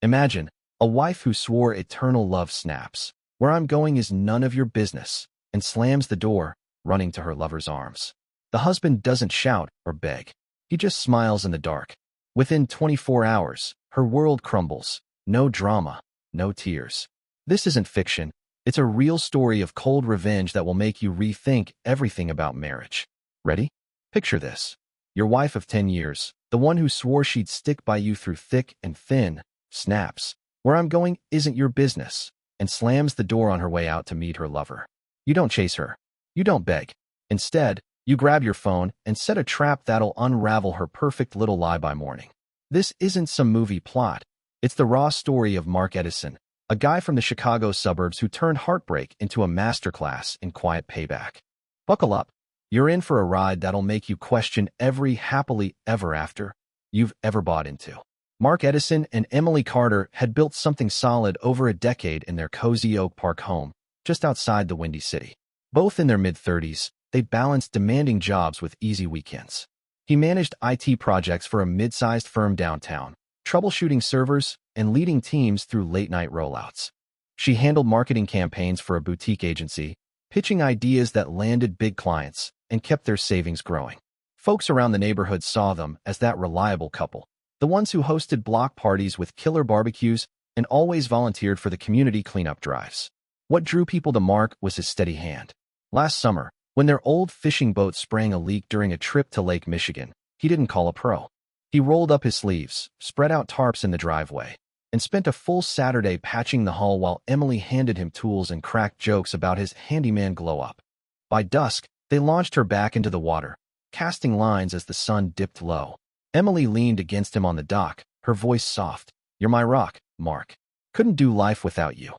Imagine, a wife who swore eternal love snaps. Where I'm going is none of your business, and slams the door, running to her lover's arms. The husband doesn't shout or beg. He just smiles in the dark. Within 24 hours, her world crumbles. No drama, no tears. This isn't fiction. It's a real story of cold revenge that will make you rethink everything about marriage. Ready? Picture this. Your wife of 10 years, the one who swore she'd stick by you through thick and thin, snaps. Where I'm going isn't your business, and slams the door on her way out to meet her lover. You don't chase her. You don't beg. Instead, you grab your phone and set a trap that'll unravel her perfect little lie by morning. This isn't some movie plot. It's the raw story of Mark Edison, a guy from the Chicago suburbs who turned heartbreak into a masterclass in quiet payback. Buckle up. You're in for a ride that'll make you question every happily ever after you've ever bought into. Mark Edison and Emily Carter had built something solid over a decade in their cozy Oak Park home, just outside the Windy City. Both in their mid-30s, they balanced demanding jobs with easy weekends. He managed IT projects for a mid-sized firm downtown, troubleshooting servers and leading teams through late-night rollouts. She handled marketing campaigns for a boutique agency, pitching ideas that landed big clients and kept their savings growing. Folks around the neighborhood saw them as that reliable couple, the ones who hosted block parties with killer barbecues and always volunteered for the community cleanup drives. What drew people to Mark was his steady hand. Last summer, when their old fishing boat sprang a leak during a trip to Lake Michigan, he didn't call a pro. He rolled up his sleeves, spread out tarps in the driveway, and spent a full Saturday patching the hull while Emily handed him tools and cracked jokes about his handyman glow-up. By dusk, they launched her back into the water, casting lines as the sun dipped low. Emily leaned against him on the dock, her voice soft. "You're my rock, Mark. Couldn't do life without you."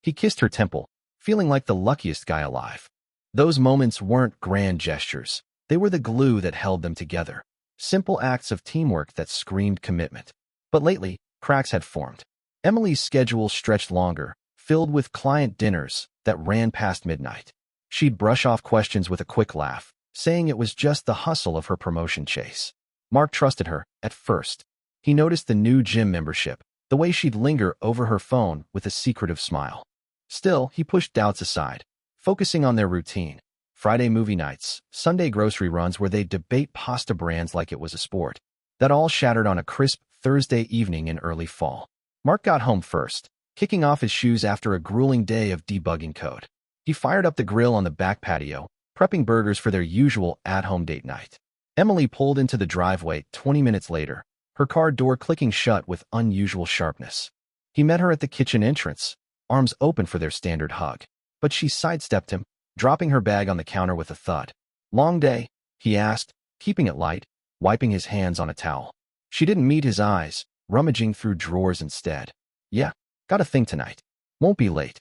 He kissed her temple, feeling like the luckiest guy alive. Those moments weren't grand gestures. They were the glue that held them together. Simple acts of teamwork that screamed commitment. But lately, cracks had formed. Emily's schedule stretched longer, filled with client dinners that ran past midnight. She'd brush off questions with a quick laugh, saying it was just the hustle of her promotion chase. Mark trusted her, at first. He noticed the new gym membership, the way she'd linger over her phone with a secretive smile. Still, he pushed doubts aside, focusing on their routine. Friday movie nights, Sunday grocery runs where they'd debate pasta brands like it was a sport. That all shattered on a crisp Thursday evening in early fall. Mark got home first, kicking off his shoes after a grueling day of debugging code. He fired up the grill on the back patio, prepping burgers for their usual at-home date night. Emily pulled into the driveway 20 minutes later, her car door clicking shut with unusual sharpness. He met her at the kitchen entrance, arms open for their standard hug. But she sidestepped him, dropping her bag on the counter with a thud. "Long day?" he asked, keeping it light, wiping his hands on a towel. She didn't meet his eyes, rummaging through drawers instead. "Yeah, got a thing tonight. Won't be late."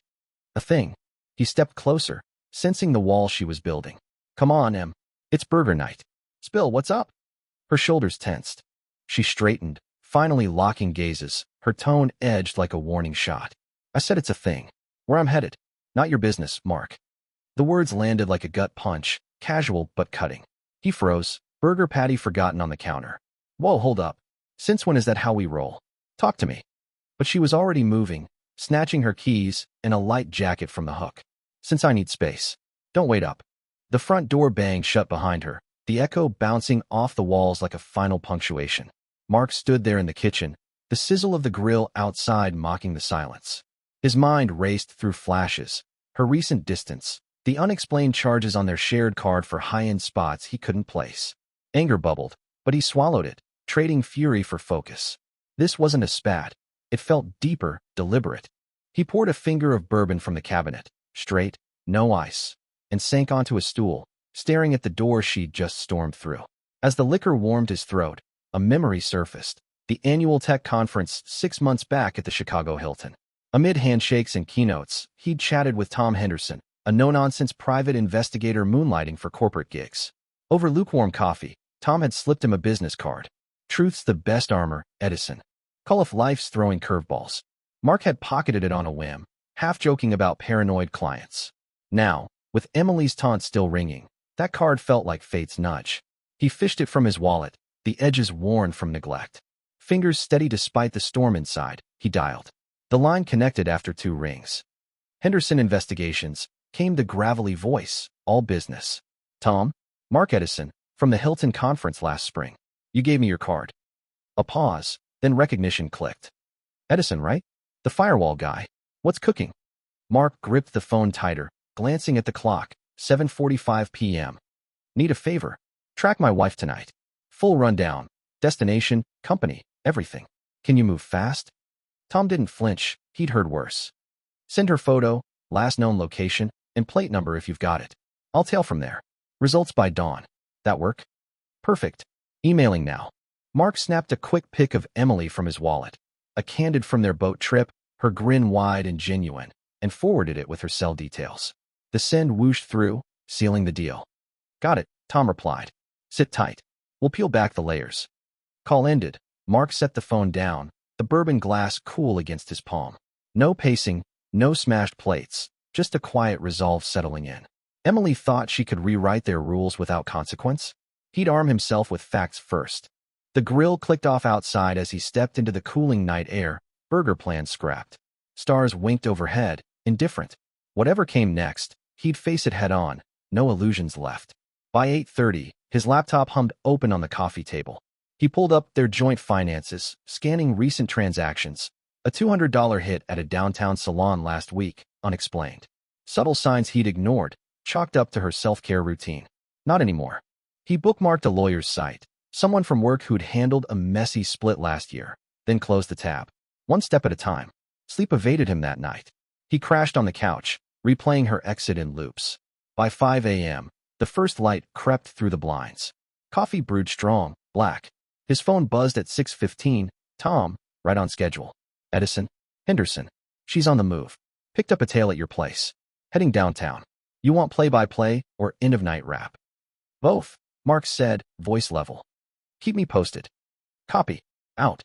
"A thing?" He stepped closer, sensing the wall she was building. "Come on, Em. It's burger night." "Spill, what's up?" Her shoulders tensed. She straightened, finally locking gazes, her tone edged like a warning shot. "I said it's a thing. Where I'm headed. Not your business, Mark." The words landed like a gut punch, casual but cutting. He froze, burger patty forgotten on the counter. "Whoa, hold up. Since when is that how we roll? Talk to me." But she was already moving, snatching her keys and a light jacket from the hook. "Since I need space. Don't wait up." The front door banged shut behind her, the echo bouncing off the walls like a final punctuation. Mark stood there in the kitchen, the sizzle of the grill outside mocking the silence. His mind raced through flashes, her recent distance, the unexplained charges on their shared card for high-end spots he couldn't place. Anger bubbled, but he swallowed it, trading fury for focus. This wasn't a spat. It felt deeper, deliberate. He poured a finger of bourbon from the cabinet, straight, no ice, and sank onto a stool, staring at the door she'd just stormed through. As the liquor warmed his throat, a memory surfaced, the annual tech conference 6 months back at the Chicago Hilton. Amid handshakes and keynotes, he'd chatted with Tom Henderson, a no-nonsense private investigator moonlighting for corporate gigs. Over lukewarm coffee, Tom had slipped him a business card. "Truth's the best armor, Edison. Call if life's throwing curveballs." Mark had pocketed it on a whim, half joking about paranoid clients. Now, with Emily's taunt still ringing, that card felt like fate's nudge. He fished it from his wallet, the edges worn from neglect. Fingers steady despite the storm inside, he dialed. The line connected after 2 rings. Henderson Investigations, came the gravelly voice, all business. Tom? Mark Edison, from the Hilton conference last spring. You gave me your card. A pause, then recognition clicked. Edison, right? The firewall guy. What's cooking? Mark gripped the phone tighter, glancing at the clock, 7:45 p.m. Need a favor. Track my wife tonight. Full rundown. Destination, company, everything. Can you move fast? Tom didn't flinch, he'd heard worse. Send her photo, last known location, and plate number if you've got it. I'll tail from there. Results by dawn. That work? Perfect. Emailing now. Mark snapped a quick pic of Emily from his wallet, a candid from their boat trip, her grin wide and genuine, and forwarded it with her cell details. The send whooshed through, sealing the deal. Got it, Tom replied. Sit tight. We'll peel back the layers. Call ended. Mark set the phone down, the bourbon glass cool against his palm. No pacing, no smashed plates, just a quiet resolve settling in. Emily thought she could rewrite their rules without consequence. He'd arm himself with facts first. The grill clicked off outside as he stepped into the cooling night air, burger plans scrapped. Stars winked overhead, indifferent. Whatever came next, he'd face it head on, no illusions left. By 8:30, his laptop hummed open on the coffee table. He pulled up their joint finances, scanning recent transactions. A $200 hit at a downtown salon last week, unexplained. Subtle signs he'd ignored, chalked up to her self-care routine. Not anymore. He bookmarked a lawyer's site, someone from work who'd handled a messy split last year, then closed the tab. One step at a time. Sleep evaded him that night. He crashed on the couch, replaying her exit in loops. By 5 a.m., the first light crept through the blinds. Coffee brewed strong, black. His phone buzzed at 6:15. Tom, right on schedule. Edison? Henderson. She's on the move. Picked up a tail at your place. Heading downtown. You want play-by-play or end-of-night wrap? Both, Mark said, voice level. Keep me posted. Copy. Out.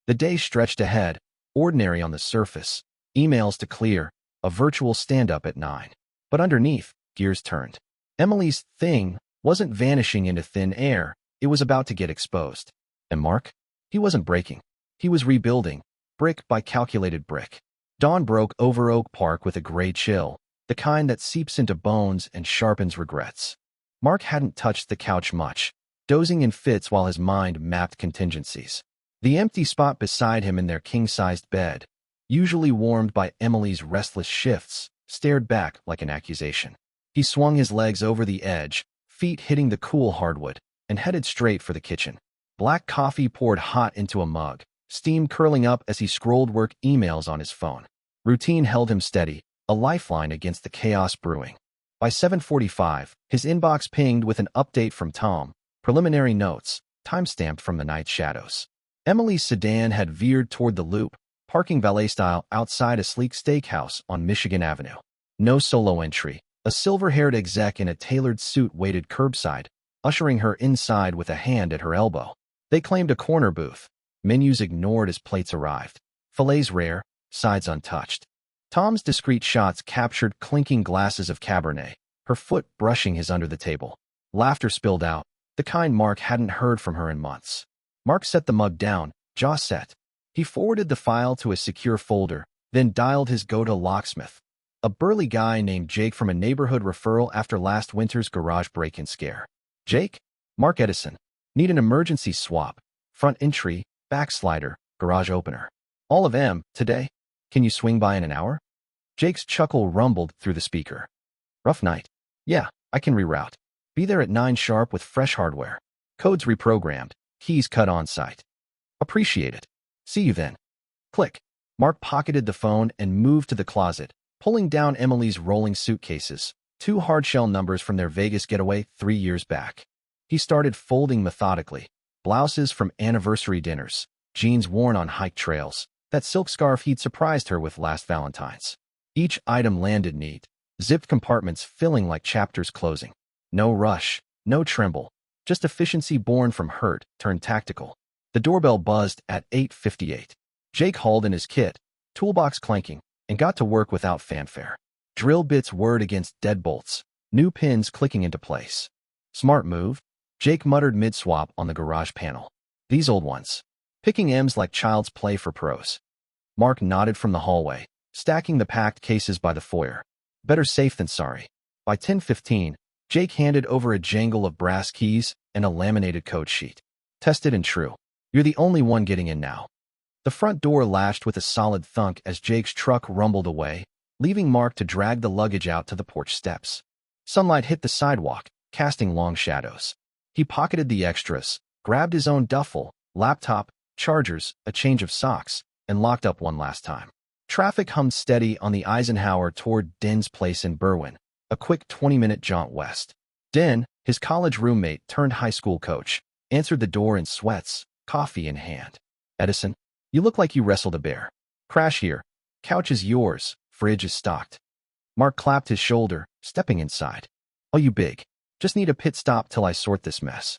The day stretched ahead, ordinary on the surface, emails to clear, a virtual stand-up at 9. But underneath, gears turned. Emily's thing wasn't vanishing into thin air, it was about to get exposed. And Mark? He wasn't breaking. He was rebuilding, brick by calculated brick. Dawn broke over Oak Park with a gray chill, the kind that seeps into bones and sharpens regrets. Mark hadn't touched the couch much, dozing in fits while his mind mapped contingencies. The empty spot beside him in their king-sized bed, usually warmed by Emily's restless shifts, stared back like an accusation. He swung his legs over the edge, feet hitting the cool hardwood, and headed straight for the kitchen. Black coffee poured hot into a mug, steam curling up as he scrolled work emails on his phone. Routine held him steady, a lifeline against the chaos brewing. By 7:45, his inbox pinged with an update from Tom, preliminary notes, time-stamped from the night shadows. Emily's sedan had veered toward the loop, parking valet-style outside a sleek steakhouse on Michigan Avenue. No solo entry. A silver-haired exec in a tailored suit waited curbside, ushering her inside with a hand at her elbow. They claimed a corner booth. Menus ignored as plates arrived. Fillets rare, sides untouched. Tom's discreet shots captured clinking glasses of Cabernet, her foot brushing his under the table. Laughter spilled out, the kind Mark hadn't heard from her in months. Mark set the mug down, jaw set. He forwarded the file to a secure folder, then dialed his go-to locksmith. A burly guy named Jake from a neighborhood referral after last winter's garage break-in scare. Jake? Mark Edison. Need an emergency swap. Front entry, backslider, garage opener. All of M, today. Can you swing by in an hour? Jake's chuckle rumbled through the speaker. Rough night. Yeah, I can reroute. Be there at 9 sharp with fresh hardware. Codes reprogrammed, keys cut on site. Appreciate it. See you then. Click. Mark pocketed the phone and moved to the closet, pulling down Emily's rolling suitcases, 2 hardshell numbers from their Vegas getaway 3 years back. He started folding methodically, blouses from anniversary dinners, jeans worn on hike trails, that silk scarf he'd surprised her with last Valentine's. Each item landed neat, zipped compartments filling like chapters closing. No rush, no tremble, just efficiency born from hurt turned tactical. The doorbell buzzed at 8:58. Jake hauled in his kit, toolbox clanking, and got to work without fanfare. Drill bits whirred against deadbolts, new pins clicking into place. Smart move, Jake muttered mid-swap on the garage panel. These old ones. picking M's like child's play for pros. Mark nodded from the hallway, stacking the packed cases by the foyer. Better safe than sorry. By 10:15, Jake handed over a jangle of brass keys and a laminated code sheet. Tested and true. You're the only one getting in now. The front door lashed with a solid thunk as Jake's truck rumbled away, leaving Mark to drag the luggage out to the porch steps. Sunlight hit the sidewalk, casting long shadows. He pocketed the extras, grabbed his own duffel, laptop, chargers, a change of socks, and locked up one last time. Traffic hummed steady on the Eisenhower toward Den's place in Berwyn, a quick 20-minute jaunt west. Den, his college roommate turned high school coach, answered the door in sweats, coffee in hand. Edison, you look like you wrestled a bear. Crash here. Couch is yours, fridge is stocked. Mark clapped his shoulder, stepping inside. Oh, you big. Just need a pit stop till I sort this mess.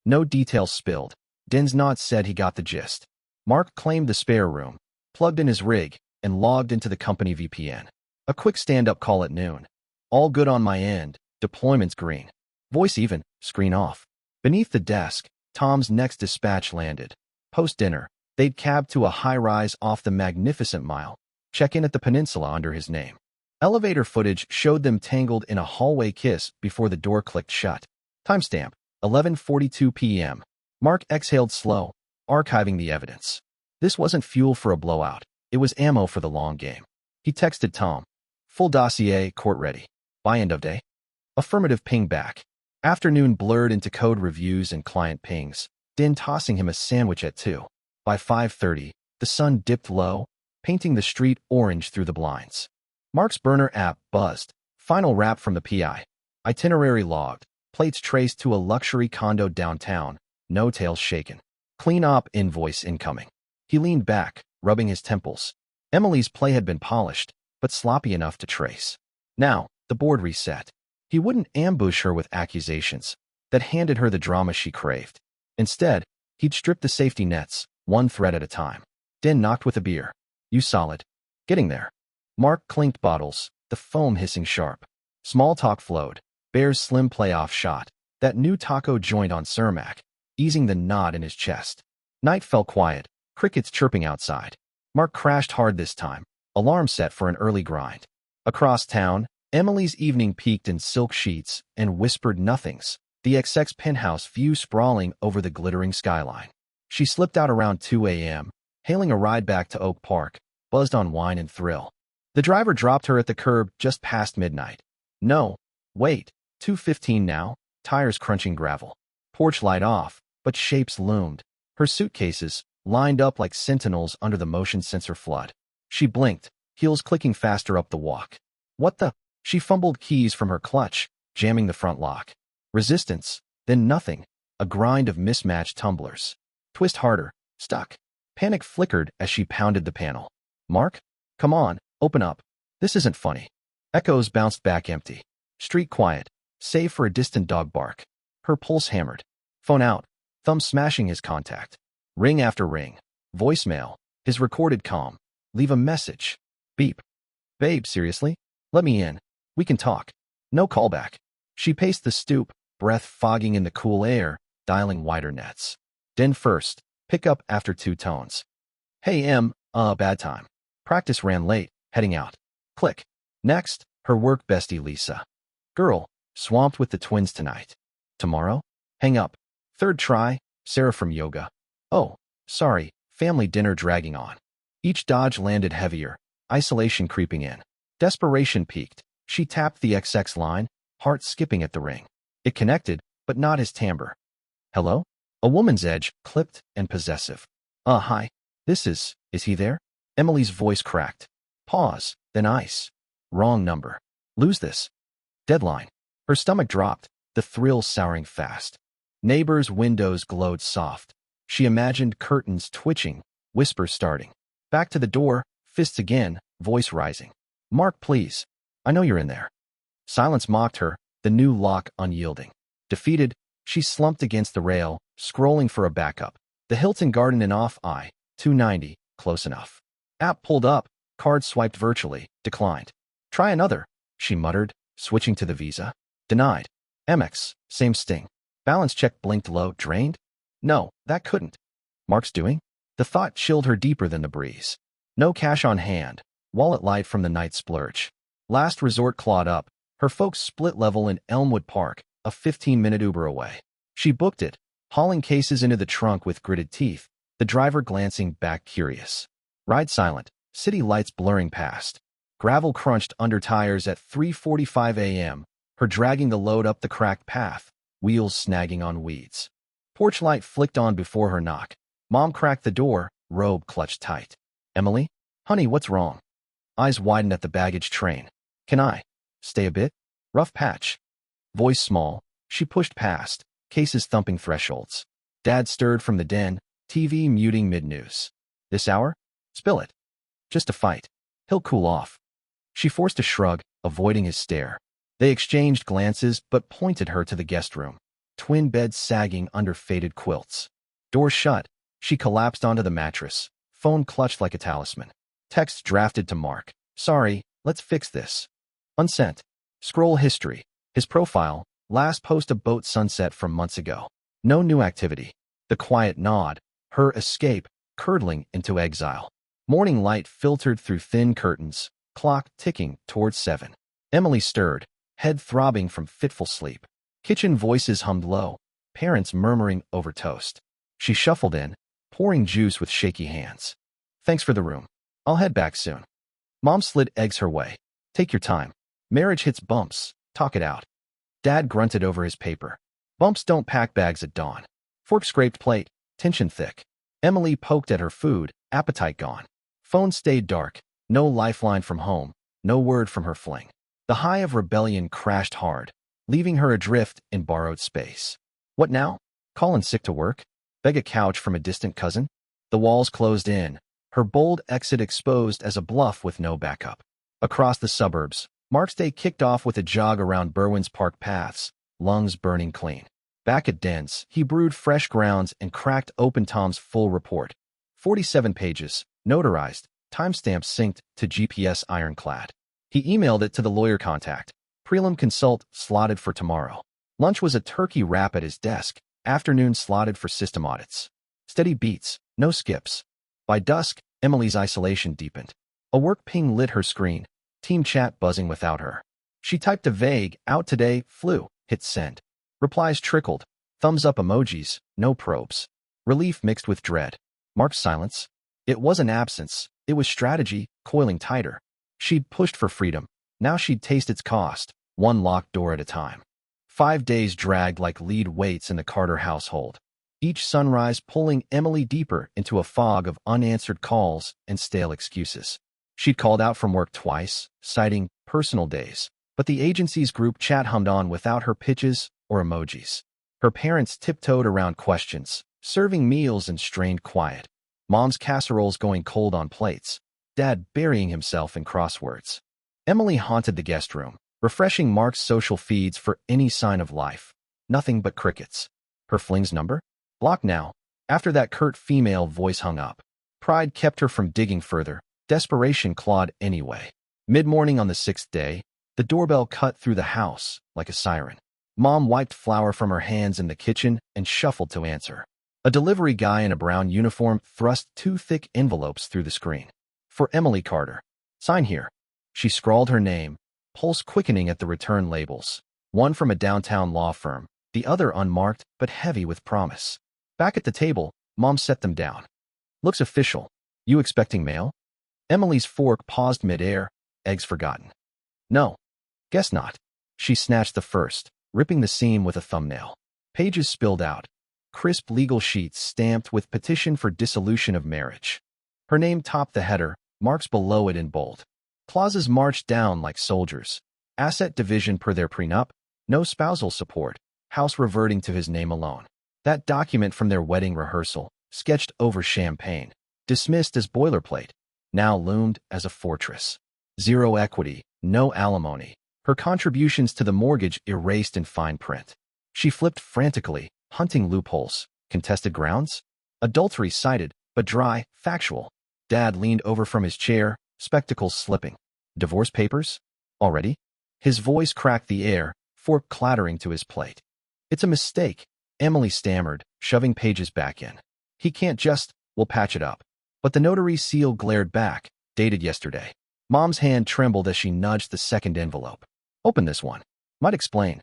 No details spilled. Den's nod said he got the gist. Mark claimed the spare room, plugged in his rig, and logged into the company VPN. A quick stand-up call at noon. All good on my end, deployment's green. Voice even, screen off. Beneath the desk, Tom's next dispatch landed. Post-dinner, they'd cabbed to a high-rise off the Magnificent Mile, check in at the Peninsula under his name. Elevator footage showed them tangled in a hallway kiss before the door clicked shut. Timestamp, 11:42 p.m. Mark exhaled slow, archiving the evidence. This wasn't fuel for a blowout. It was ammo for the long game. He texted Tom. Full dossier, court ready. By end of day? Affirmative ping back. Afternoon blurred into code reviews and client pings, Den tossing him a sandwich at 2. By 5:30, the sun dipped low, painting the street orange through the blinds. Mark's burner app buzzed. Final wrap from the PI. Itinerary logged. Plates traced to a luxury condo downtown. No tails shaken. Clean op invoice incoming. He leaned back, rubbing his temples. Emily's play had been polished, but sloppy enough to trace. Now, the board reset. He wouldn't ambush her with accusations that handed her the drama she craved. Instead, he'd strip the safety nets, one thread at a time. Den knocked with a beer. You solid. Getting there. Mark clinked bottles, the foam hissing sharp. Small talk flowed. Bear's slim playoff shot. That new taco joint on Cermak, easing the knot in his chest. Night fell quiet, crickets chirping outside. Mark crashed hard this time, alarm set for an early grind. Across town, Emily's evening peaked in silk sheets and whispered nothings, the XX penthouse view sprawling over the glittering skyline. She slipped out around 2 a.m., hailing a ride back to Oak Park, buzzed on wine and thrill. The driver dropped her at the curb just past midnight. No, wait, 2:15 now, tires crunching gravel. Porch light off, but shapes loomed. Her suitcases, lined up like sentinels under the motion sensor flood. She blinked, heels clicking faster up the walk. What the? She fumbled keys from her clutch, jamming the front lock. Resistance, then nothing, a grind of mismatched tumblers. Twist harder, stuck. Panic flickered as she pounded the panel. Mark? Come on, open up. This isn't funny. Echoes bounced back empty. Street quiet, save for a distant dog bark. Her pulse hammered. Phone out, thumb smashing his contact. Ring after ring. Voicemail, his recorded calm. Leave a message. Beep. Babe, seriously? Let me in. We can talk. No callback. She paced the stoop, breath fogging in the cool air, dialing wider nets. Den first, pick up after 2 tones. Hey Em, bad time. Practice ran late, heading out. Click. Next, her work bestie Lisa. Girl, swamped with the twins tonight. Tomorrow? Hang up. Third try, Sarah from yoga. Oh, sorry, family dinner dragging on. Each dodge landed heavier, isolation creeping in. Desperation peaked. She tapped the XX line, heart skipping at the ring. It connected, but not his timbre. Hello? A woman's edge, clipped and possessive. Hi. This is he there? Emily's voice cracked. Pause, then ice. Wrong number. Lose this. Deadline. Her stomach dropped, the thrill souring fast. Neighbors' windows glowed soft. She imagined curtains twitching, whispers starting. Back to the door, fists again, voice rising. Mark, please. I know you're in there. Silence mocked her, the new lock unyielding. Defeated, she slumped against the rail, scrolling for a backup. The Hilton Garden Inn off I, 290, close enough. App pulled up, card swiped virtually, declined. Try another, she muttered, switching to the Visa. Denied. Amex, same sting. Balance check blinked low, drained? No, that couldn't. Mark's doing? The thought chilled her deeper than the breeze. No cash on hand, wallet light from the night splurge. Last resort clawed up, her folks split level in Elmwood Park, a 15-minute Uber away. She booked it, hauling cases into the trunk with gritted teeth, the driver glancing back curious. Ride silent, city lights blurring past. Gravel crunched under tires at 3:45 a.m., her dragging the load up the cracked path, wheels snagging on weeds. Porch light flicked on before her knock. Mom cracked the door, robe clutched tight. "Emily? Honey, what's wrong?" Eyes widened at the baggage train. "Can I stay a bit? Rough patch." Voice small, she pushed past, cases thumping thresholds. Dad stirred from the den, TV muting mid-news. "This hour? Spill it. Just a fight. He'll cool off." She forced a shrug, avoiding his stare. They exchanged glances but pointed her to the guest room. Twin beds sagging under faded quilts. Door shut, she collapsed onto the mattress, phone clutched like a talisman. Text drafted to Mark. "Sorry, let's fix this." Unsent. Scroll history. His profile, last post a boat sunset from months ago. No new activity. The quiet nod, her escape, curdling into exile. Morning light filtered through thin curtains, clock ticking towards 7. Emily stirred, head throbbing from fitful sleep. Kitchen voices hummed low, parents murmuring over toast. She shuffled in, pouring juice with shaky hands. "Thanks for the room. I'll head back soon." Mom slid eggs her way. "Take your time. Marriage hits bumps. Talk it out." Dad grunted over his paper. "Bumps don't pack bags at dawn." Fork scraped plate, tension thick. Emily poked at her food, appetite gone. Phone stayed dark. No lifeline from home, no word from her fling. The high of rebellion crashed hard, leaving her adrift in borrowed space. What now? Call in sick to work? Beg a couch from a distant cousin? The walls closed in, her bold exit exposed as a bluff with no backup. Across the suburbs, Mark's day kicked off with a jog around Berwyn's Park paths, lungs burning clean. Back at Den's, he brewed fresh grounds and cracked open Tom's full report. 47 pages, notarized, timestamps synced to GPS ironclad. He emailed it to the lawyer contact. Prelim consult slotted for tomorrow. Lunch was a turkey wrap at his desk, afternoon slotted for system audits. Steady beats, no skips. By dusk, Emily's isolation deepened. A work ping lit her screen, team chat buzzing without her. She typed a vague, "out today, flu," hit send. Replies trickled, thumbs up emojis, no probes. Relief mixed with dread. Mark's silence. It wasn't absence, it was strategy, coiling tighter. She'd pushed for freedom, now she'd taste its cost, one locked door at a time. 5 days dragged like lead weights in the Carter household. Each sunrise pulling Emily deeper into a fog of unanswered calls and stale excuses. She'd called out from work twice, citing personal days, but the agency's group chat hummed on without her pitches or emojis. Her parents tiptoed around questions, serving meals in strained quiet. Mom's casseroles going cold on plates, Dad burying himself in crosswords. Emily haunted the guest room, refreshing Mark's social feeds for any sign of life. Nothing but crickets. Her fling's number? Blocked now. After that curt female voice hung up. Pride kept her from digging further. Desperation clawed anyway. Mid-morning on the 6th day, the doorbell cut through the house like a siren. Mom wiped flour from her hands in the kitchen and shuffled to answer. A delivery guy in a brown uniform thrust 2 thick envelopes through the screen. "For Emily Carter. Sign here." She scrawled her name, pulse quickening at the return labels. One from a downtown law firm, the other unmarked but heavy with promise. Back at the table, Mom set them down. "Looks official. You expecting mail?" Emily's fork paused mid-air, eggs forgotten. "No. Guess not." She snatched the first, ripping the seam with a thumbnail. Pages spilled out. Crisp legal sheets stamped with petition for dissolution of marriage. Her name topped the header, marks below it in bold. Clauses marched down like soldiers. Asset division per their prenup, no spousal support, house reverting to his name alone. That document from their wedding rehearsal, sketched over champagne, dismissed as boilerplate, now loomed as a fortress. Zero equity, no alimony. Her contributions to the mortgage erased in fine print. She flipped frantically, hunting loopholes. Contested grounds? Adultery cited, but dry, factual. Dad leaned over from his chair, spectacles slipping. Divorce papers? Already? His voice cracked the air, fork clattering to his plate. "It's a mistake," Emily stammered, shoving pages back in. "He can't just..." We'll patch it up. But the notary seal glared back, dated yesterday. Mom's hand trembled as she nudged the second envelope. Open this one. Might explain.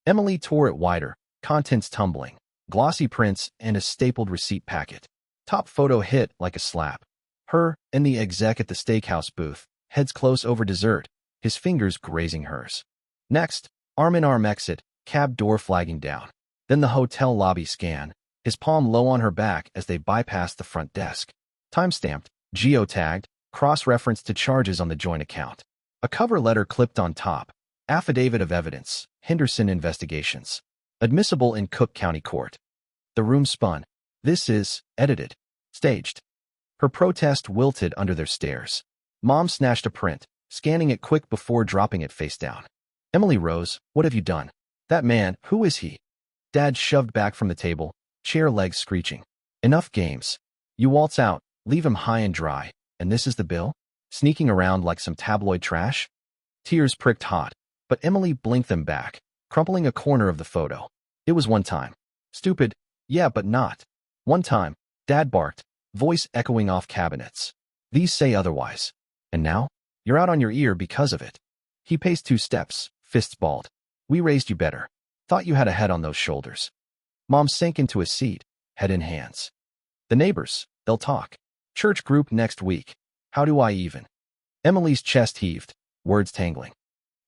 Emily tore it wider, contents tumbling, glossy prints and a stapled receipt packet. Top photo hit like a slap. Her and the exec at the steakhouse booth, heads close over dessert, his fingers grazing hers. Next, arm-in-arm exit, cab door flagging down. Then the hotel lobby scan, his palm low on her back as they bypassed the front desk. Timestamped, geotagged, cross-referenced to charges on the joint account. A cover letter clipped on top. Affidavit of evidence, Henderson Investigations. Admissible in Cook County Court. The room spun. This is, edited, staged. Her protest wilted under their stares. Mom snatched a print, scanning it quick before dropping it face down. Emily rose. What have you done? That man, who is he? Dad shoved back from the table, chair legs screeching. Enough games. You waltz out, leave him high and dry, and this is the bill? Sneaking around like some tabloid trash? Tears pricked hot, but Emily blinked them back, crumpling a corner of the photo. It was one time. Stupid, yeah, but not. One time, Dad barked, voice echoing off cabinets. These say otherwise. And now? You're out on your ear because of it. He paced 2 steps, fists balled. We raised you better. Thought you had a head on those shoulders. Mom sank into a seat, head in hands. The neighbors, they'll talk. Church group next week. How do I even? Emily's chest heaved, words tangling.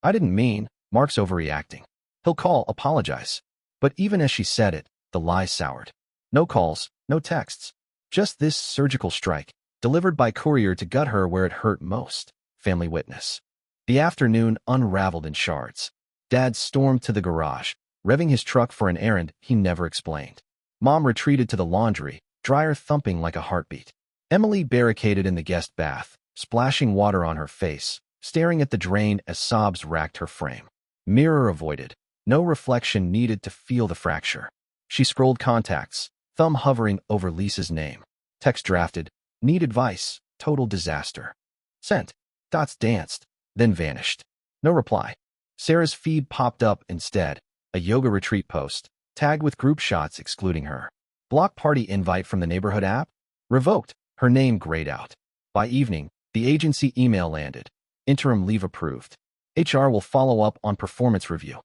I didn't mean, Mark's overreacting. He'll call, apologize. But even as she said it, the lie soured. No calls, no texts. Just this surgical strike, delivered by courier to gut her where it hurt most. Family witness. The afternoon unraveled in shards. Dad stormed to the garage, revving his truck for an errand he never explained. Mom retreated to the laundry, dryer thumping like a heartbeat. Emily barricaded in the guest bath, splashing water on her face, staring at the drain as sobs racked her frame. Mirror avoided. No reflection needed to feel the fracture. She scrolled contacts, thumb hovering over Lisa's name. Text drafted. Need advice. Total disaster. Sent. Dots danced, then vanished. No reply. Sarah's feed popped up instead. A yoga retreat post, tagged with group shots excluding her. Block party invite from the neighborhood app? Revoked. Her name grayed out. By evening, the agency email landed. Interim leave approved. HR will follow up on performance review.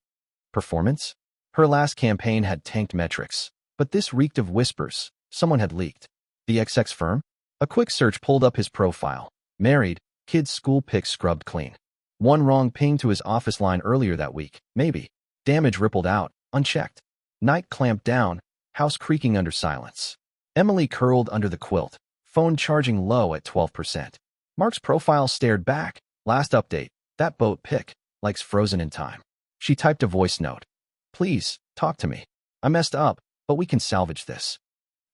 Performance? Her last campaign had tanked metrics, but this reeked of whispers. Someone had leaked. The XX firm? A quick search pulled up his profile. Married, kids' school pics scrubbed clean. One wrong ping to his office line earlier that week, maybe. Damage rippled out, unchecked. Night clamped down, house creaking under silence. Emily curled under the quilt, phone charging low at 12%. Mark's profile stared back. Last update, that boat pic, likes frozen in time. She typed a voice note. Please, talk to me. I messed up, but we can salvage this.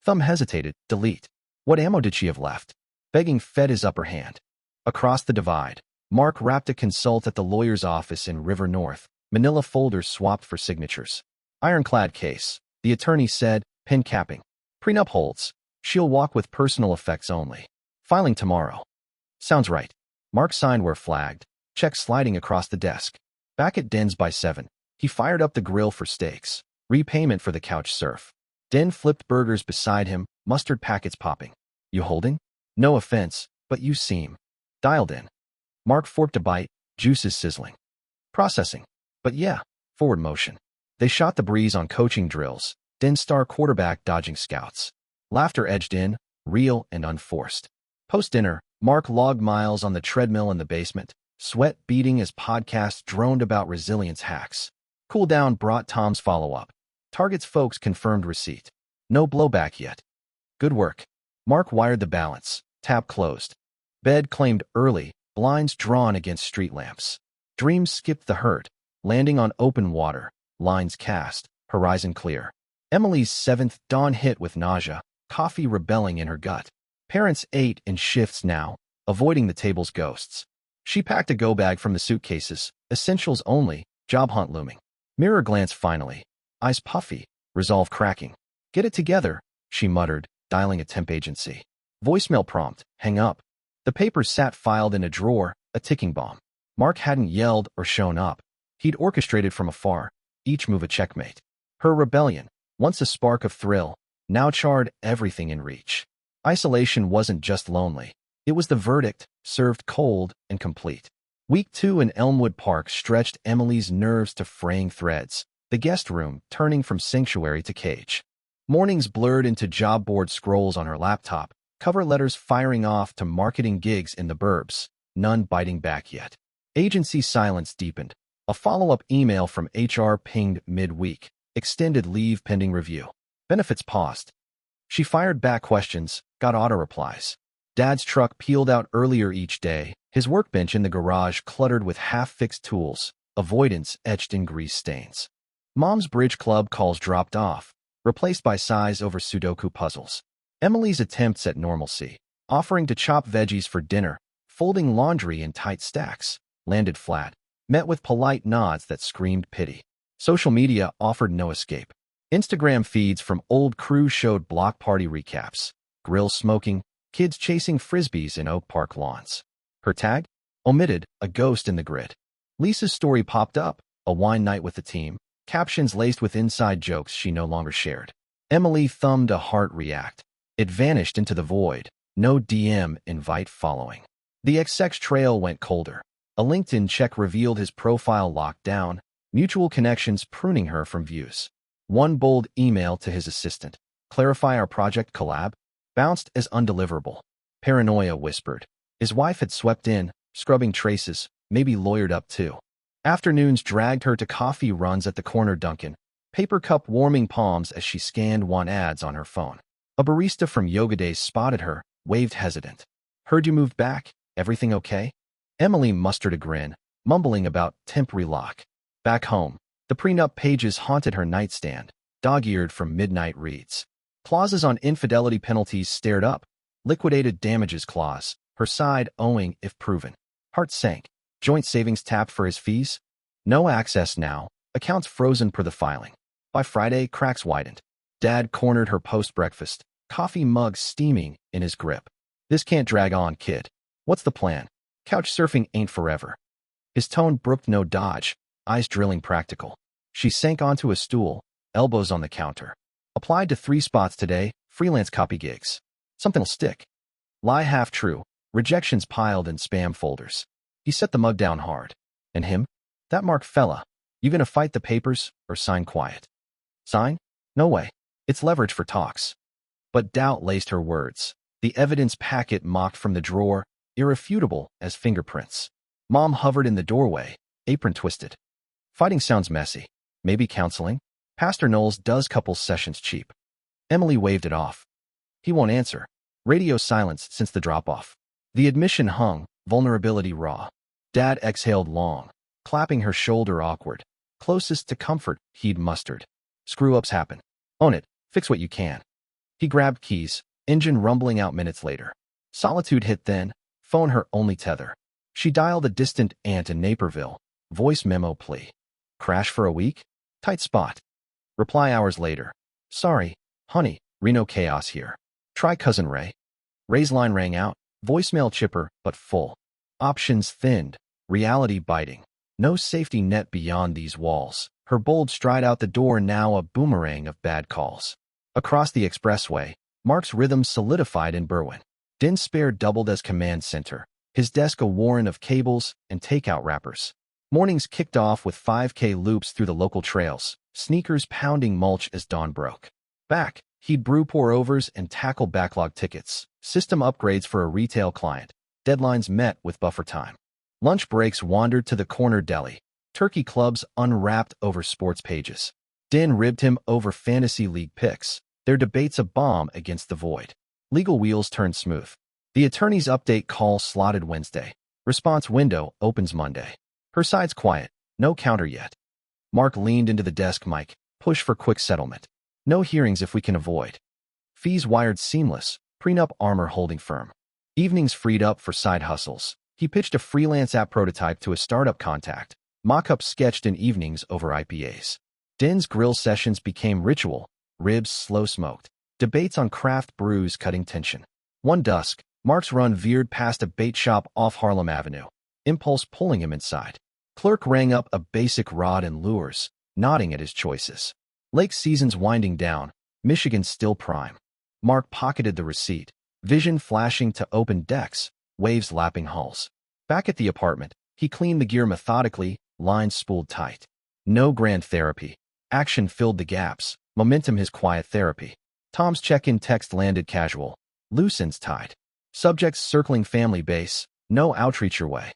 Thumb hesitated, delete. What ammo did she have left? Begging fed his upper hand. Across the divide, Mark wrapped a consult at the lawyer's office in River North, manila folders swapped for signatures. Ironclad case, the attorney said, pen capping. Prenup holds. She'll walk with personal effects only. Filing tomorrow. Sounds right. Mark signed where flagged, check sliding across the desk. Back at Den's by 7, he fired up the grill for steaks. Repayment for the couch surf. Den flipped burgers beside him, mustard packets popping. You holding? No offense, but you seem dialed in. Mark forked a bite, juices sizzling. Processing. But yeah, forward motion. They shot the breeze on coaching drills, Den star quarterback dodging scouts. Laughter edged in, real and unforced. Post-dinner, Mark logged miles on the treadmill in the basement, sweat beading as podcasts droned about resilience hacks. Cool down brought Tom's follow-up. Target's folks confirmed receipt. No blowback yet. Good work. Mark wired the balance. Tab closed. Bed claimed early, blinds drawn against street lamps. Dreams skipped the hurt, landing on open water, lines cast, horizon clear. Emily's 7th dawn hit with nausea, coffee rebelling in her gut. Parents ate in shifts now, avoiding the table's ghosts. She packed a go-bag from the suitcases, essentials only, job hunt looming. Mirror glance finally. Eyes puffy, resolve cracking. Get it together, she muttered, dialing a temp agency. Voicemail prompt, hang up. The papers sat filed in a drawer, a ticking bomb. Mark hadn't yelled or shown up. He'd orchestrated from afar, each move a checkmate. Her rebellion, once a spark of thrill, now charred everything in reach. Isolation wasn't just lonely. It was the verdict, served cold and complete. Week 2 in Elmwood Park stretched Emily's nerves to fraying threads, the guest room turning from sanctuary to cage. Mornings blurred into job board scrolls on her laptop, cover letters firing off to marketing gigs in the burbs, none biting back yet. Agency silence deepened. A follow-up email from HR pinged mid-week. Extended leave pending review. Benefits paused. She fired back questions, got auto-replies. Dad's truck peeled out earlier each day, his workbench in the garage cluttered with half-fixed tools, avoidance etched in grease stains. Mom's bridge club calls dropped off, replaced by sighs over Sudoku puzzles. Emily's attempts at normalcy, offering to chop veggies for dinner, folding laundry in tight stacks, landed flat, met with polite nods that screamed pity. Social media offered no escape. Instagram feeds from old crew showed block party recaps, grills smoking, kids chasing frisbees in Oak Park lawns. Her tag? Omitted, a ghost in the grid. Lisa's story popped up, a wine night with the team, captions laced with inside jokes she no longer shared. Emily thumbed a heart react. It vanished into the void, no DM invite following. The exec's trail went colder. A LinkedIn check revealed his profile locked down, mutual connections pruning her from views. One bold email to his assistant, clarify our project collab, bounced as undeliverable. Paranoia whispered. His wife had swept in, scrubbing traces, maybe lawyered up too. Afternoons dragged her to coffee runs at the corner Dunkin', paper cup warming palms as she scanned want ads on her phone. A barista from Yoga Days spotted her, waved hesitant. Heard you moved back, everything okay? Emily mustered a grin, mumbling about temporary lock. Back home, the prenup pages haunted her nightstand, dog-eared from midnight reads. Clauses on infidelity penalties stared up, liquidated damages clause, her side owing if proven. Heart sank. Joint savings tapped for his fees? No access now, accounts frozen per the filing. By Friday, cracks widened. Dad cornered her post-breakfast, coffee mug steaming in his grip. This can't drag on, kid. What's the plan? Couch surfing ain't forever. His tone brooked no dodge, eyes drilling practical. She sank onto a stool, elbows on the counter. Applied to 3 spots today, freelance copy gigs. Something'll stick. Lie half true, rejections piled in spam folders. He set the mug down hard. And him? That Mark fella. You gonna fight the papers or sign quiet? Sign? No way. It's leverage for talks. But doubt laced her words. The evidence packet mocked from the drawer, irrefutable as fingerprints. Mom hovered in the doorway, apron twisted. Fighting sounds messy. Maybe counseling? Pastor Knowles does couples sessions cheap. Emily waved it off. He won't answer. Radio silence since the drop-off. The admission hung, vulnerability raw. Dad exhaled long, clapping her shoulder awkward. Closest to comfort he'd mustered. Screw-ups happen. Own it. Fix what you can. He grabbed keys, engine rumbling out minutes later. Solitude hit then, phone her only tether. She dialed a distant aunt in Naperville. Voice memo plea. Crash for a week? Tight spot. Reply hours later. Sorry, honey, Reno chaos here. Try Cousin Ray. Ray's line rang out, voicemail chipper but full. Options thinned, reality biting. No safety net beyond these walls. Her bold stride out the door now a boomerang of bad calls. Across the expressway, Mark's rhythm solidified in Berwyn. Din's spare doubled as command center, his desk a warren of cables and takeout wrappers. Mornings kicked off with 5K loops through the local trails, sneakers pounding mulch as dawn broke. Back, he'd brew pour-overs and tackle backlog tickets, system upgrades for a retail client, deadlines met with buffer time. Lunch breaks wandered to the corner deli, turkey clubs unwrapped over sports pages. Din ribbed him over fantasy league picks, their debates a bomb against the void. Legal wheels turned smooth. The attorney's update call slotted Wednesday. Response window opens Monday. Her side's quiet, no counter yet. Mark leaned into the desk mic, push for quick settlement. No hearings if we can avoid. Fees wired seamless, prenup armor holding firm. Evenings freed up for side hustles. He pitched a freelance app prototype to a startup contact, mock-ups sketched in evenings over IPAs. Din's grill sessions became ritual, ribs slow-smoked, debates on craft brews cutting tension. One dusk, Mark's run veered past a bait shop off Harlem Avenue, impulse pulling him inside. Clerk rang up a basic rod and lures, nodding at his choices. Lake season's winding down, Michigan still prime. Mark pocketed the receipt, vision flashing to open decks, waves lapping hulls. Back at the apartment, he cleaned the gear methodically, lines spooled tight. No grand therapy. Action filled the gaps, momentum his quiet therapy. Tom's check-in text landed casual. Loose ends tied. Subjects circling family base, no outreach your way.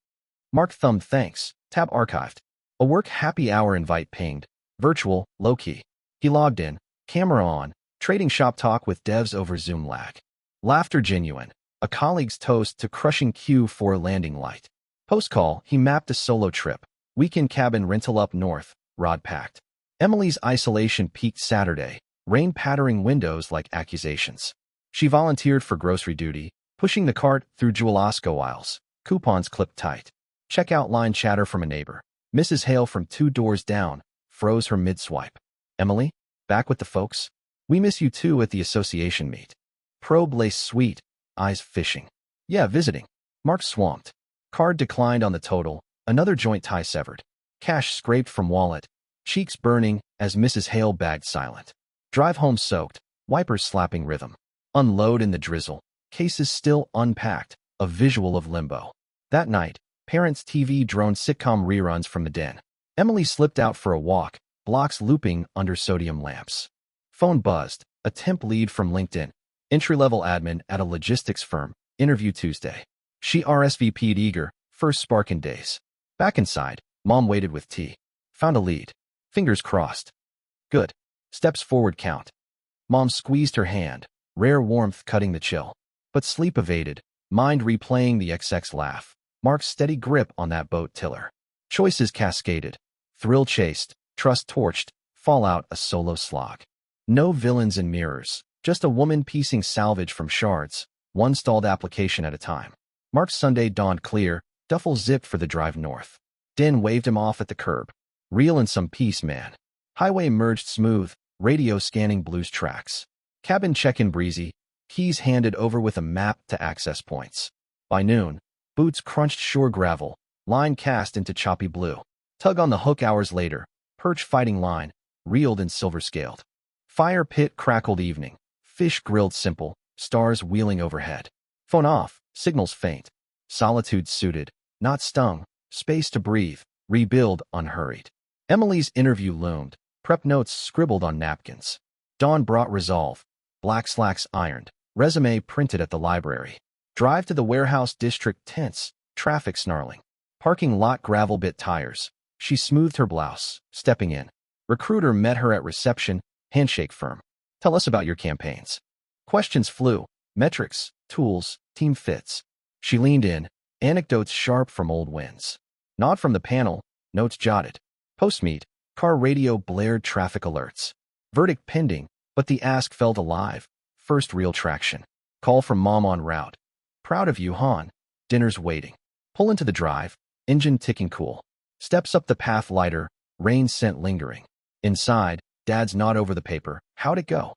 Mark thumbed thanks, tab archived. A work happy hour invite pinged, virtual, low-key. He logged in, camera on, trading shop talk with devs over Zoom lag. Laughter genuine, a colleague's toast to crushing Q4 landing light. Post-call, he mapped a solo trip. Weekend cabin rental up north, rod packed. Emily's isolation peaked Saturday, rain pattering windows like accusations. She volunteered for grocery duty, pushing the cart through Jewel-Osco aisles, coupons clipped tight. Checkout line chatter from a neighbor. Mrs. Hale from 2 doors down froze her mid-swipe. Emily, back with the folks? We miss you too at the association meet. Probe lace sweet, eyes fishing. Yeah, visiting. Mark swamped. Card declined on the total, another joint tie severed. Cash scraped from wallet, cheeks burning as Mrs. Hale bagged silent. Drive home soaked, wipers slapping rhythm. Unload in the drizzle, cases still unpacked, a visual of limbo. That night, parents' TV droned sitcom reruns from the den. Emily slipped out for a walk, blocks looping under sodium lamps. Phone buzzed, a temp lead from LinkedIn. Entry-level admin at a logistics firm, interview Tuesday. She RSVP'd eager, first spark in days. Back inside, mom waited with tea. Found a lead. Fingers crossed. Good. Steps forward count. Mom squeezed her hand, rare warmth cutting the chill. But sleep evaded, mind replaying the XX laugh. Mark's steady grip on that boat tiller. Choices cascaded. Thrill chased, trust torched, fallout a solo slog. No villains in mirrors, just a woman piecing salvage from shards, one stalled application at a time. Mark's Sunday dawned clear, duffel zipped for the drive north. Den waved him off at the curb. Real in some peace, man. Highway merged smooth, radio scanning blues tracks. Cabin check-in breezy, keys handed over with a map to access points. By noon, boots crunched shore gravel, line cast into choppy blue. Tug on the hook hours later, perch fighting line, reeled and silver-scaled. Fire pit crackled evening, fish grilled simple, stars wheeling overhead. Phone off, signals faint. Solitude suited, not stung, space to breathe, rebuild unhurried. Emily's interview loomed, prep notes scribbled on napkins. Dawn brought resolve, black slacks ironed, resume printed at the library. Drive to the warehouse district tense, traffic snarling. Parking lot gravel bit tires. She smoothed her blouse, stepping in. Recruiter met her at reception, handshake firm. Tell us about your campaigns. Questions flew, metrics, tools, team fits. She leaned in, anecdotes sharp from old wins. Nod from the panel, notes jotted. Postmeet, car radio blared traffic alerts. Verdict pending, but the ask felt alive. First real traction. Call from mom en route. Proud of you, hon. Dinner's waiting. Pull into the drive, engine ticking cool. Steps up the path lighter, rain scent lingering. Inside, dad's nod over the paper. How'd it go?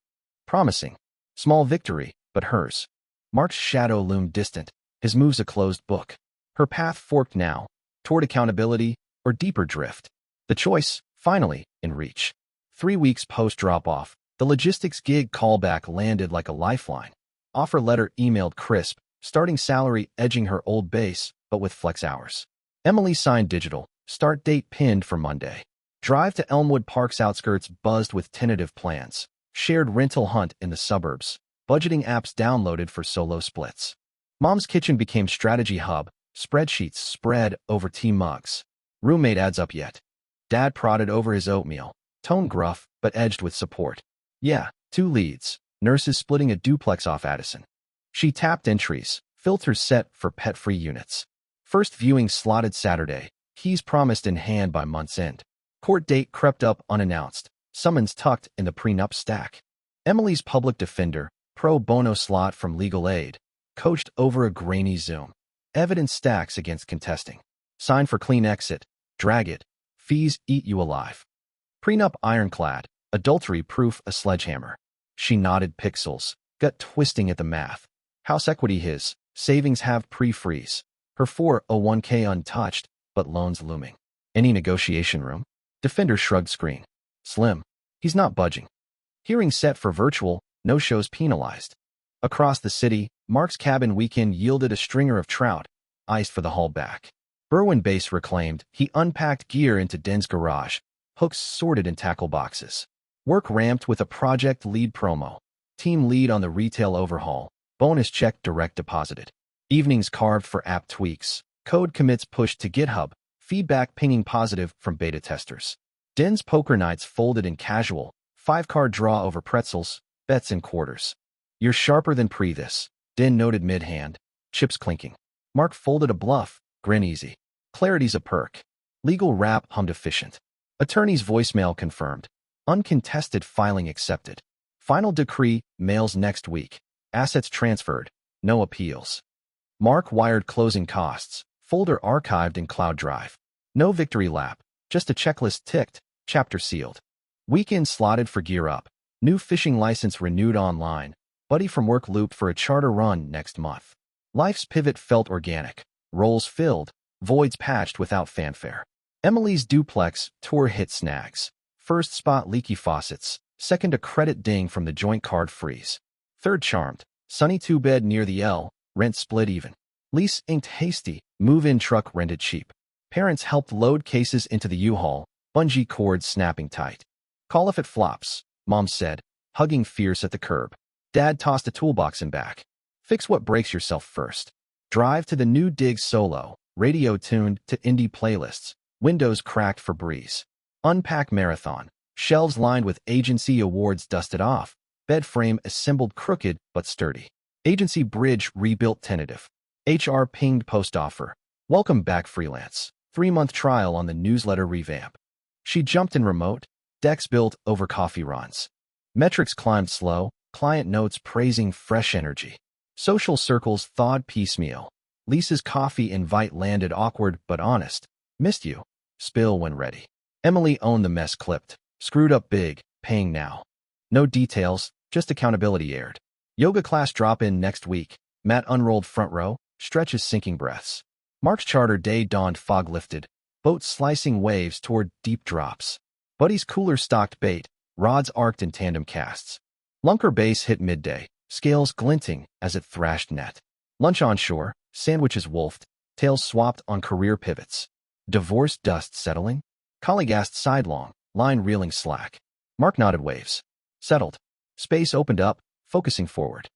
Promising. Small victory, but hers. Mark's shadow loomed distant, his moves a closed book. Her path forked now, toward accountability or deeper drift. The choice, finally, in reach. 3 weeks post-drop-off, the logistics gig callback landed like a lifeline. Offer letter emailed crisp, starting salary edging her old base, but with flex hours. Emily signed digital, start date pinned for Monday. Drive to Elmwood Park's outskirts buzzed with tentative plans. Shared rental hunt in the suburbs. Budgeting apps downloaded for solo splits. Mom's kitchen became strategy hub, spreadsheets spread over tea mugs. Roommate adds up yet. Dad prodded over his oatmeal, tone gruff but edged with support. Yeah, 2 leads, nurses splitting a duplex off Addison. She tapped entries, filters set for pet-free units. First viewing slotted Saturday, keys promised in hand by month's end. Court date crept up unannounced, summons tucked in the prenup stack. Emily's public defender, pro bono slot from legal aid, coached over a grainy Zoom. Evidence stacks against contesting. Sign for clean exit, drag it, fees eat you alive. Prenup ironclad, adultery proof a sledgehammer. She nodded pixels, gut twisting at the math. House equity his, savings have pre-freeze. Her 401k untouched, but loans looming. Any negotiation room? Defender shrugged screen. Slim. He's not budging. Hearing set for virtual, no shows penalized. Across the city, Mark's cabin weekend yielded a stringer of trout, iced for the haul back. Berwin base reclaimed, he unpacked gear into Den's garage, hooks sorted in tackle boxes. Work ramped with a project lead promo. Team lead on the retail overhaul. Bonus check direct deposited. Evenings carved for app tweaks. Code commits pushed to GitHub. Feedback pinging positive from beta testers. Den's poker nights folded in casual. 5-card draw over pretzels. Bets in quarters. You're sharper than pre this. Den noted mid-hand. Chips clinking. Mark folded a bluff. Grin easy. Clarity's a perk. Legal wrap hummed efficient. Attorney's voicemail confirmed. Uncontested filing accepted. Final decree, mails next week. Assets transferred. No appeals. Mark wired closing costs. Folder archived in Cloud Drive. No victory lap. Just a checklist ticked. Chapter sealed. Weekend slotted for Gear Up. New fishing license renewed online. Buddy from work looped for a charter run next month. Life's pivot felt organic. Roles filled. Voids patched without fanfare. Emily's duplex tour hit snags. First spot leaky faucets. Second a credit ding from the joint card freeze. Third charmed. Sunny 2-bed near the L. Rent split even. Lease inked hasty. Move-in truck rented cheap. Parents helped load cases into the U-Haul. Bungee cords snapping tight. Call if it flops, Mom said, hugging fierce at the curb. Dad tossed a toolbox in back. Fix what breaks yourself first. Drive to the new Dig Solo. Radio tuned to indie playlists. Windows cracked for breeze. Unpack marathon. Shelves lined with agency awards dusted off. Bed frame assembled crooked but sturdy. Agency bridge rebuilt tentative. HR pinged post offer. Welcome back freelance. 3-month trial on the newsletter revamp. She jumped in remote. Decks built over coffee runs. Metrics climbed slow. Client notes praising fresh energy. Social circles thawed piecemeal. Lisa's coffee invite landed awkward but honest. Missed you. Spill when ready. Emily owned the mess clipped. Screwed up big. Paying now. No details, just accountability aired. Yoga class drop-in next week. Matt unrolled front row. Stretches sinking breaths. Mark's charter day dawned fog lifted. Boats slicing waves toward deep drops. Buddy's cooler stocked bait. Rods arced in tandem casts. Lunker base hit midday. Scales glinting as it thrashed net. Lunch on shore. Sandwiches wolfed. Tails swapped on career pivots. Divorce dust settling. Colleague asked sidelong. Line reeling slack. Mark nodded waves. Settled. Space opened up, focusing forward.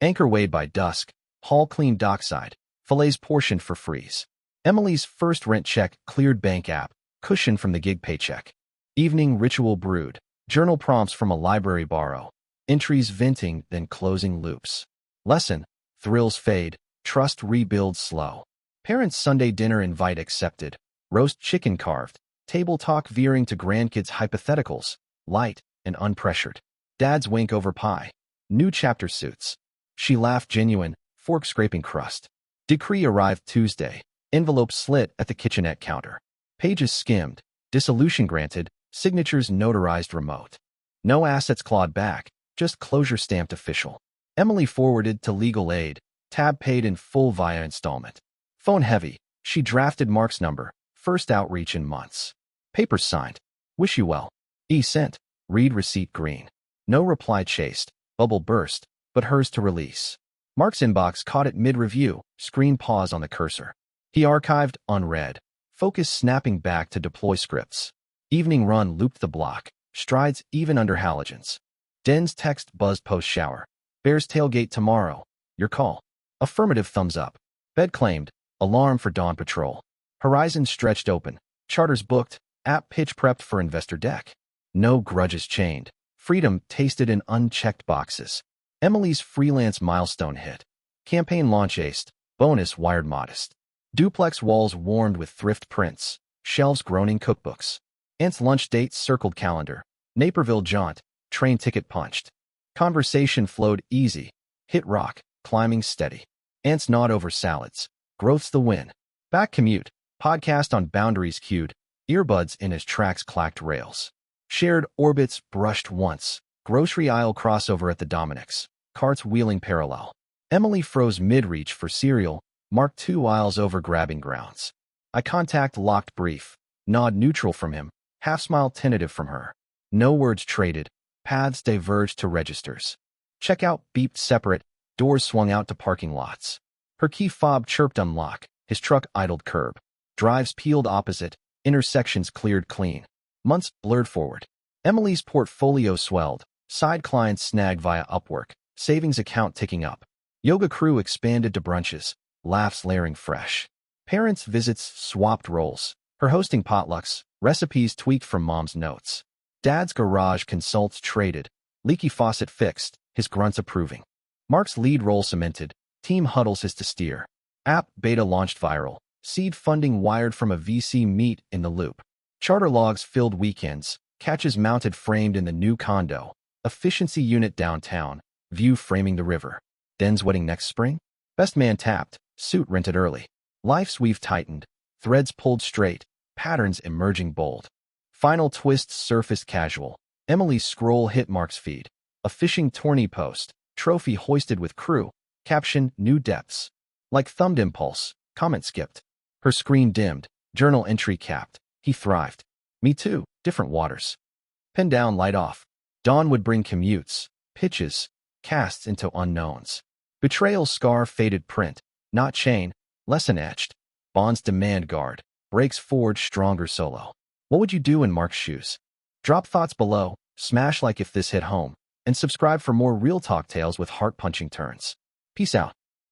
Anchor weighed by dusk. Hull cleaned dockside. Fillets portioned for freeze. Emily's first rent check cleared bank app. Cushion from the gig paycheck. Evening ritual brewed. Journal prompts from a library borrow. Entries venting, then closing loops. Lesson. Thrills fade. Trust rebuilds slow. Parents' Sunday dinner invite accepted. Roast chicken carved. Table talk veering to grandkids' hypotheticals. Light and unpressured. Dad's wink over pie. New chapter suits. She laughed genuine, fork scraping crust. Decree arrived Tuesday. Envelope slit at the kitchenette counter. Pages skimmed. Dissolution granted. Signatures notarized remote. No assets clawed back. Just closure stamped official. Emily forwarded to legal aid. Tab paid in full via installment. Phone heavy. She drafted Mark's number. First outreach in months. Papers signed. Wish you well. E-sent. Read receipt green. No reply chased. Bubble burst, but hers to release. Mark's inbox caught it mid-review. Screen pause on the cursor. He archived, unread. Focus snapping back to deploy scripts. Evening run looped the block. Strides even under halogens. Den's text buzzed post-shower. Bears tailgate tomorrow. Your call. Affirmative thumbs up. Bed claimed. Alarm for dawn patrol. Horizon stretched open. Charters booked. App pitch prepped for investor deck. No grudges chained. Freedom tasted in unchecked boxes. Emily's freelance milestone hit. Campaign launch aced. Bonus wired modest. Duplex walls warmed with thrift prints. Shelves groaning cookbooks. Aunt's lunch date circled calendar. Naperville jaunt. Train ticket punched. Conversation flowed easy. Hit rock. Climbing steady. Aunt's nod over salads. Growth's the win. Back commute. Podcast on boundaries queued. Earbuds in as tracks clacked rails. Shared orbits brushed once. Grocery aisle crossover at the Dominick's. Carts wheeling parallel. Emily froze mid-reach for cereal. Mark 2 aisles over grabbing grounds. Eye contact locked brief. Nod neutral from him. Half-smile tentative from her. No words traded. Paths diverged to registers. Checkout beeped separate. Doors swung out to parking lots. Her key fob chirped unlock. His truck idled curb. Drives peeled opposite. Intersections cleared clean. Months blurred forward. Emily's portfolio swelled. Side clients snagged via Upwork. Savings account ticking up. Yoga crew expanded to brunches. Laughs layering fresh. Parents' visits swapped roles. Her hosting potlucks. Recipes tweaked from mom's notes. Dad's garage consults traded. Leaky faucet fixed. His grunts approving. Mark's lead role cemented. Team huddles his to steer. App beta launched viral. Seed funding wired from a VC meet in the loop. Charter logs filled weekends. Catches mounted framed in the new condo. Efficiency unit downtown. View framing the river. Den's wedding next spring? Best man tapped. Suit rented early. Life's weave tightened. Threads pulled straight. Patterns emerging bold. Final twists surfaced casual. Emily's scroll hit Mark's feed. A fishing tourney post. Trophy hoisted with crew. Caption, new depths. Like thumbed impulse. Comment skipped. Her screen dimmed. Journal entry capped. He thrived. Me too. Different waters. Pen down, light off. Dawn would bring commutes. Pitches. Casts into unknowns. Betrayal scar faded print. Not chain. Lesson etched. Bonds demand guard. Breaks forge stronger solo. What would you do in Mark's shoes? Drop thoughts below. Smash like if this hit home. And subscribe for more real talk tales with heart-punching turns. Peace out.